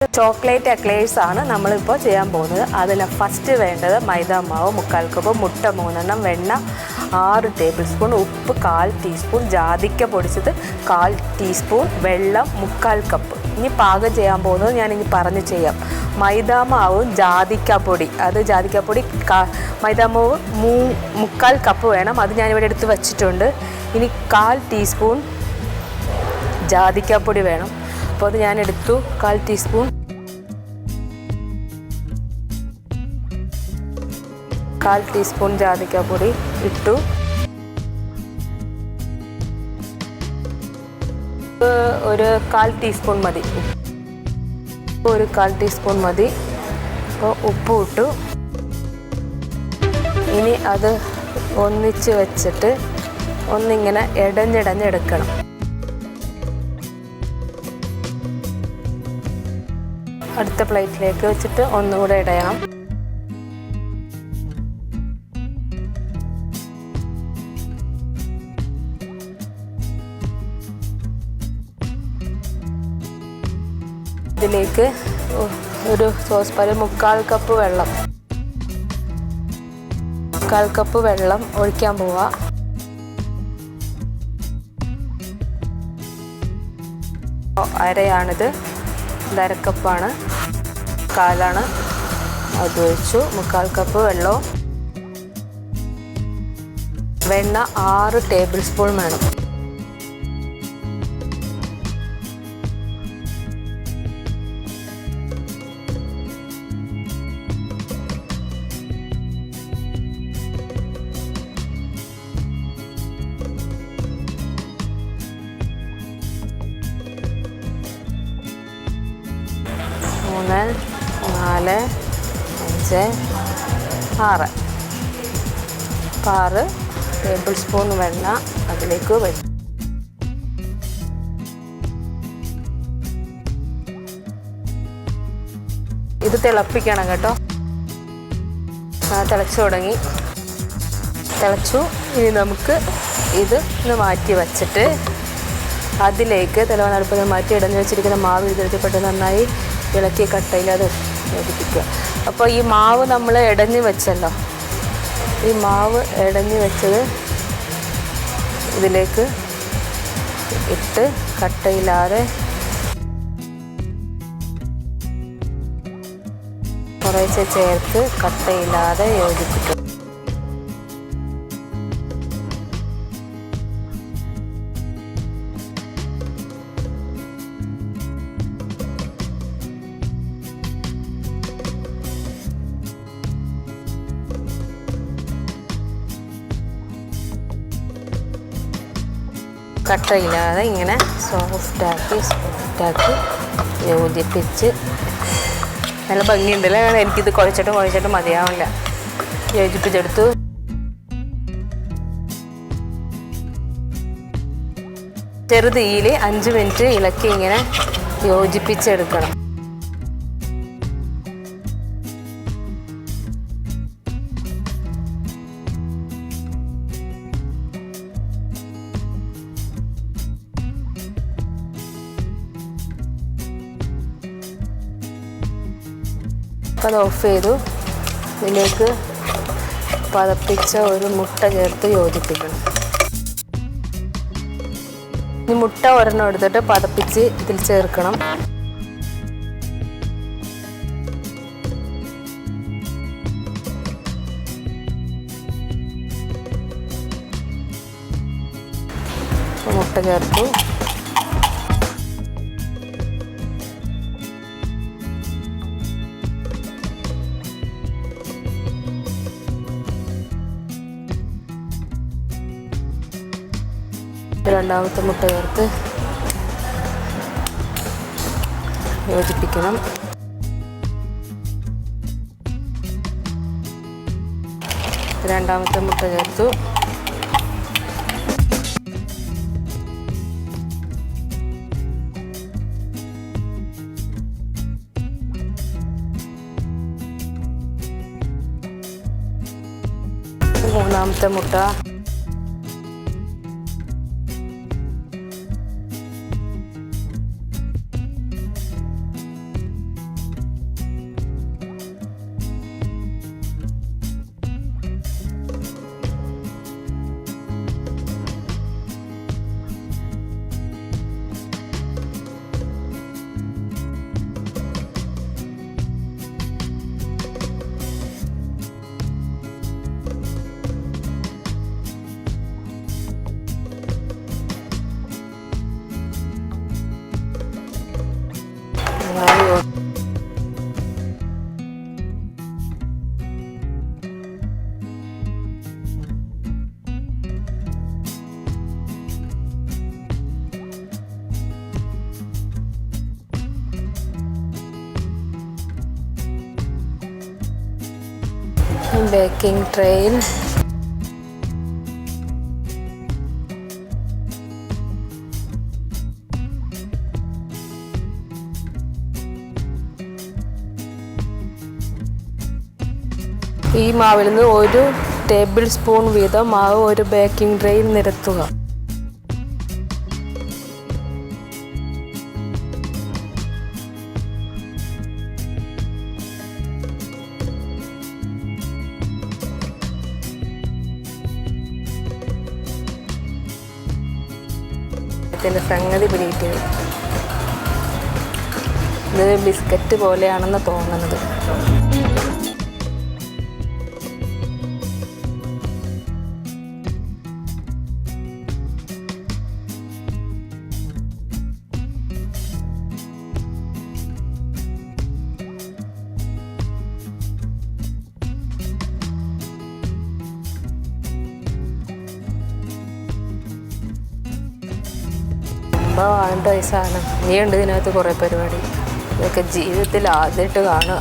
Chocolate eclairs ആണ് നമ്മളിപ്പോൾ ചെയ്യാൻ പോകുന്നത്. അതിന് ഫസ്റ്റ് വേണ്ടത് മൈദാമാവ് 3/4 കപ്പ്, മുട്ട 3 വെണ്ണ 6 ടേബിൾ സ്പൂൺ, ഉപ്പ് 1/4 ടീസ്പൂൺ, ജാതിക്ക പൊടിച്ചത് 1/4 ടീസ്പൂൺ, വെള്ളം 3/4 കപ്പ്. ഇനി പാകം ചെയ്യാൻ പോകുന്നത് ഞാനിനി പറഞ്ഞ് ചെയ്യാം. മൈദാമാവും ജാതിക്കാപ്പൊടി, അത് ജാതിക്കാപ്പൊടി മൈദാമാവ് 3/4 കപ്പ് വേണം. അത് ഞാനിവിടെ എടുത്ത് വച്ചിട്ടുണ്ട്. ഇനി 1/4 ടീസ്പൂൺ ജാതിക്കാപ്പൊടി വേണം. അപ്പോൾ അത് ഞാൻ എടുത്തു. 1/4 ടീസ്പൂൺ 1/4 ടീസ്പൂൺ ജാതിക്കാപ്പൊടി ഇട്ടു. ഒരു 1/4 ടീസ്പൂൺ മതി. ഒരു 1/4 ടീസ്പൂൺ മതി. അപ്പോൾ ഉപ്പ് ഇട്ടു. ഇനി അത് ഒന്നിച്ച് വെച്ചിട്ട് ഒന്നിങ്ങനെ ഇടഞ്ഞെടുക്കണം. അടുത്ത പ്ലേറ്റിലേക്ക് വെച്ചിട്ട് ഒന്നുകൂടെ ഇടയണം. ഇതിലേക്ക് ഒരു സോസ് പാനിൽ 3/4 കപ്പ് വെള്ളം 3/4 കപ്പ് വെള്ളം ഒഴിക്കാൻ പോവാ. അരയാണിത്, ഇത് അരക്കപ്പാണ്, 1/4 അത് ഒഴിച്ചു. 3/4 കപ്പ് വെള്ളവും വെണ്ണ 6 ടേബിൾ സ്പൂൺ വേണം. മൂന്ന് 4 5 6 6 ടേബിൾ സ്പൂൺ വെണ്ണ അതിലേക്ക് വരും. ഇത് തിളപ്പിക്കണം കേട്ടോ. തിളച്ചു തുടങ്ങി, തിളച്ചു. ഇനി നമുക്ക് ഇത് മാറ്റി വച്ചിട്ട് അതിലേക്ക് തിളവനടുപ്പിൽ മാറ്റി ഇടഞ്ഞു വെച്ചിരിക്കുന്ന മാവ് ഇതിലെത്തിപ്പെട്ട് നന്നായി ഇളക്കി കട്ടയിൽ അത് യോജിപ്പിക്കുക. അപ്പോൾ ഈ മാവ് നമ്മൾ ഇടഞ്ഞ് വെച്ചല്ലോ, ഈ മാവ് ഇടഞ്ഞ് വെച്ചത് ഇതിലേക്ക് ഇട്ട് കട്ടയില്ലാതെ കുറേശ്ശെ ചേർത്ത് കട്ടയില്ലാതെ യോജിപ്പിക്കുക. കട്ടയില്ലാതെ ഇങ്ങനെ സോഫ്റ്റാക്കി യോജിപ്പിച്ച് നല്ല ഭംഗിയുണ്ടല്ലേ. എനിക്കിത് കുഴച്ചിട്ട് മതിയാവില്ല. യോജിപ്പിച്ചെടുത്തു. ചെറുതീയിൽ 5 മിനിറ്റ് ഇളക്കി ഇങ്ങനെ യോജിപ്പിച്ചെടുക്കണം. അത് ഓഫ് ചെയ്തു. ഇതിലേക്ക് പതപ്പിച്ച ഒരു മുട്ട ചേർത്ത് യോജിപ്പിക്കണം. ഈ മുട്ട ഒരെണ്ണം എടുത്തിട്ട് പതപ്പിച്ച് ഇതിൽ ചേർക്കണം. മുട്ട ചേർത്തു. രണ്ടാമത്തെ മുട്ട ചേർത്ത് യോജിപ്പിക്കണം. രണ്ടാമത്തെ മുട്ട ചേർത്തു. മൂന്നാമത്തെ മുട്ട ബേക്കിംഗ് ട്രേയിൽ ഈ മാവിൽ നിന്ന് 1 ടേബിൾ സ്പൂൺ വീതം മാവ് ഒരു ബേക്കിംഗ് ട്രേയിൽ നിരത്തുക. ഇതിൻ്റെ സംഗതി പിടിയിട്ട് ഇത് ബിസ്ക്കറ്റ് പോലെയാണെന്ന് തോന്നുന്നത്. വേണ്ട ഈ സാധനം ഇനിയുണ്ട് ഇതിനകത്ത് കുറേ പരിപാടി. ഇതൊക്കെ ജീവിതത്തിൽ ആദ്യമായിട്ട് കാണുക.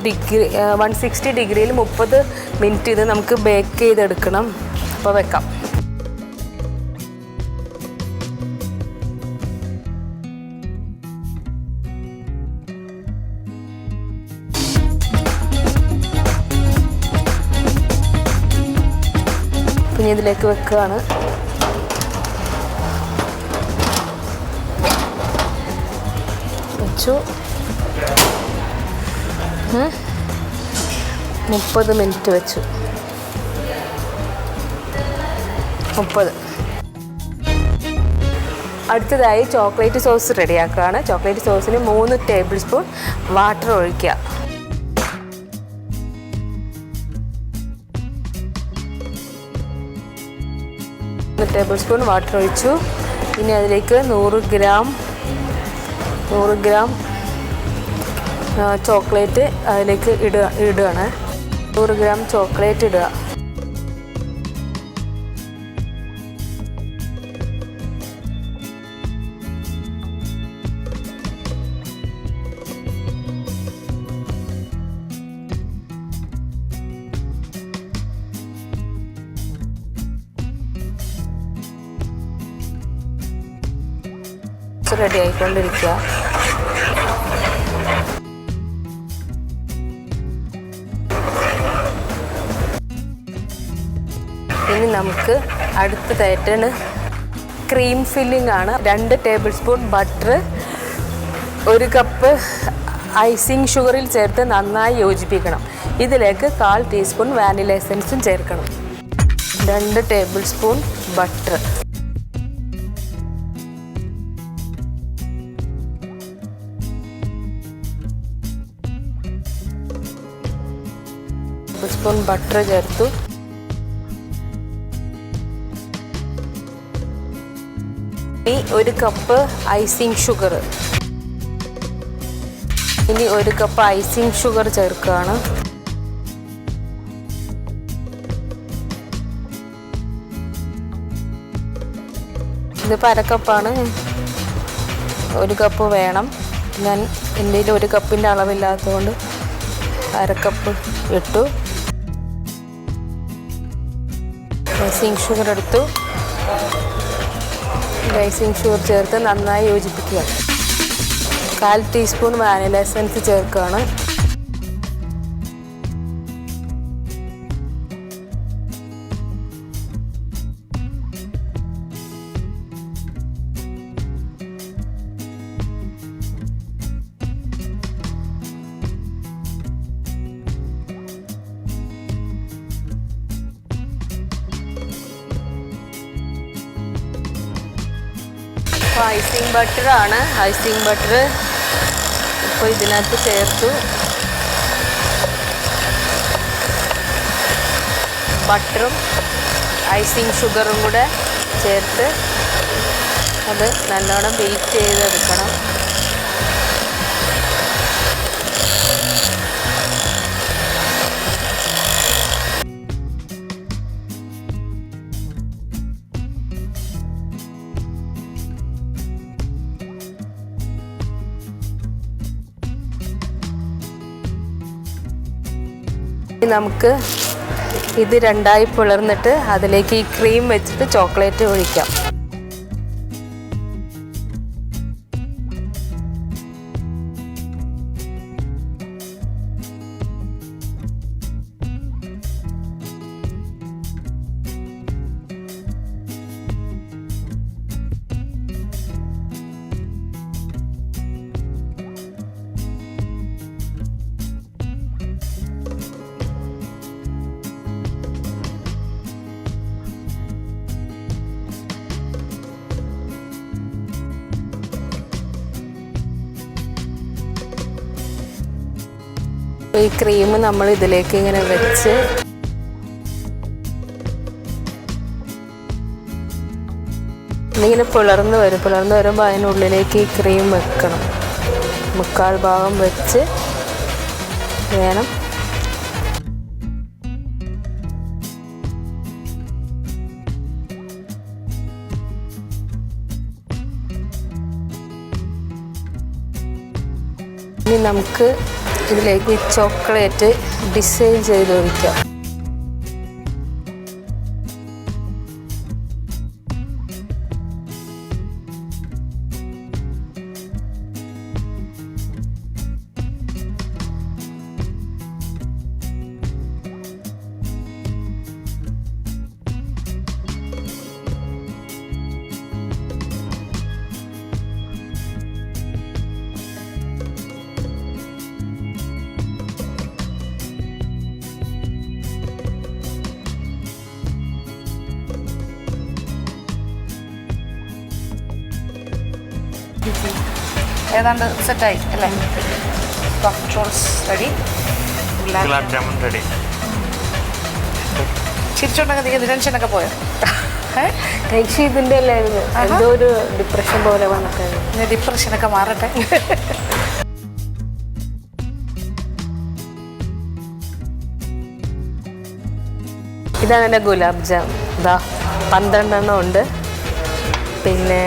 ഡിഗ്രി 160 ഡിഗ്രിയിൽ 30 മിനിറ്റ് ഇത് നമുക്ക് ബേക്ക് ചെയ്തെടുക്കണം. അപ്പോൾ വെക്കാം. പിന്നെ ഇതിലേക്ക് വെക്കുകയാണ്. വെച്ചു. 30 മിനിറ്റ് വെച്ചു. 30. അടുത്തതായി ചോക്ലേറ്റ് സോസ് റെഡിയാക്കുകയാണ്. ചോക്ലേറ്റ് സോസിന് 3 ടേബിൾ സ്പൂൺ വാട്ടർ ഒഴിക്കുക. ടേബിൾ സ്പൂൺ വാട്ടർ ഒഴിച്ചു. ഇനി അതിലേക്ക് 100 ഗ്രാം ചോക്ലേറ്റ് അതിലേക്ക് ഇടുകയാണ്. 100 ഗ്രാം ചോക്ലേറ്റ് ഇടുക. റെഡി ആയിക്കൊണ്ടിരിക്കുക. ഇനി നമുക്ക് അടുത്തതായിട്ടാണ് ക്രീം ഫില്ലിംഗ് ആണ്. 2 tablespoon butter 1 cup icing ഷുഗറിൽ ചേർത്ത് നന്നായി യോജിപ്പിക്കണം. ഇതിലേക്ക് 1/4 ടീസ്പൂൺ വാനില എസൻസും ചേർക്കണം. 2 tablespoon butter, spoon butter ചേർത്തു. ഇനി 1 കപ്പ് ഐസിങ് ഷുഗർ. ഇനി 1 കപ്പ് ഐസിങ് ഷുഗർ ചേർക്കുകയാണ്. ഇതിപ്പോൾ 1/2 കപ്പാണ്. 1 കപ്പ് വേണം. ഞാൻ എൻ്റെ 1 കപ്പിൻ്റെ അളവില്ലാത്തതുകൊണ്ട് 1/2 കപ്പ് ഇട്ടു. ഐസിങ് ഷുഗർ എടുത്തു. ഐസിങ് ഷുഗർ ചേർത്ത് നന്നായി യോജിപ്പിക്കുക. 1/4 ടീസ്പൂൺ വാനില എസൻസ് ചേർക്കുകയാണ്. അപ്പോൾ ഐസിങ് ബട്ടറാണ്. ഐസിങ് ബട്ടർ ഇപ്പോൾ ഇതിനകത്ത് ചേർത്തു. ബട്ടറും ഐസിങ് ഷുഗറും കൂടെ ചേർത്ത് അത് നല്ലോണം ബീറ്റ് ചെയ്തെടുക്കണം. നമുക്ക് ഇത് രണ്ടായി പിളർന്നിട്ട് അതിലേക്ക് ഈ ക്രീം വെച്ചിട്ട് ചോക്ലേറ്റ് ഒഴിക്കാം. ഈ ക്രീം നമ്മൾ ഇതിലേക്ക് ഇങ്ങനെ വെച്ച് ഇങ്ങനെ പിളർന്ന് വരുമ്പോൾ അതിനുള്ളിലേക്ക് ഈ ക്രീം വെക്കണം. മുക്കാൽ ഭാഗം വെച്ച് വേണം. ഇനി നമുക്ക് ഇതിലേക്ക് ചോക്ലേറ്റ് ഡിസൈൻ ചെയ്ത് ഒഴിക്കാം. ഏതാണ്ട് സെറ്റായി അല്ലേ? Rolls ready, gulab jamun ready. ചിരിച്ചോണ്ടൊക്കെ ടെൻഷനൊക്കെ പോയോ? ടെൻഷൻ ഇതിൻ്റെ അല്ലായിരുന്നു, എന്തോ ഒരു ഡിപ്രഷൻ പോലെ വന്നിട്ട്. ഡിപ്രഷനൊക്കെ മാറട്ടെ. ഇതാണ് എൻ്റെ ഗുലാബ് ജാം. ഇതാ 12 ഉണ്ട്. പിന്നെ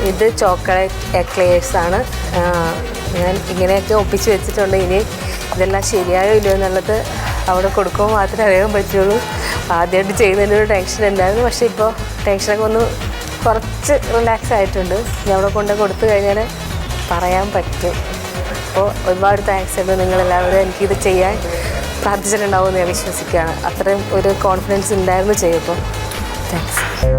ഇത് ചോക്ലേറ്റ് എക്ലെയർസാണ്. ഞാൻ ഇങ്ങനെയൊക്കെ ഒപ്പിച്ച് വെച്ചിട്ടുണ്ട്. ഇനി ഇതെല്ലാം ശരിയായോ ഇല്ലയോ എന്നുള്ളത് അവിടെ കൊടുക്കുമ്പോൾ മാത്രമേ അറിയാൻ പറ്റുള്ളൂ. ആദ്യമായിട്ട് ചെയ്യുന്നതിൻ്റെ ഒരു ടെൻഷൻ ഉണ്ടായിരുന്നു. പക്ഷേ ഇപ്പോൾ ടെൻഷനൊക്കെ ഒന്ന് കുറച്ച് റിലാക്സ് ആയിട്ടുണ്ട്. ഞാൻ അവിടെ കൊണ്ട് കൊടുത്തു കഴിഞ്ഞാൽ പറയാൻ പറ്റും. അപ്പോൾ ഒരുപാട് താങ്ക്സ് ഉണ്ട്. നിങ്ങളെല്ലാവരും എനിക്കിത് ചെയ്യാൻ പ്രാർത്ഥിച്ചിട്ടുണ്ടാവുമെന്ന് ഞാൻ വിശ്വസിക്കുകയാണ്. അത്രയും ഒരു കോൺഫിഡൻസ് ഉണ്ടായിരുന്നു ചെയ്യുമ്പോൾ. താങ്ക്സ്.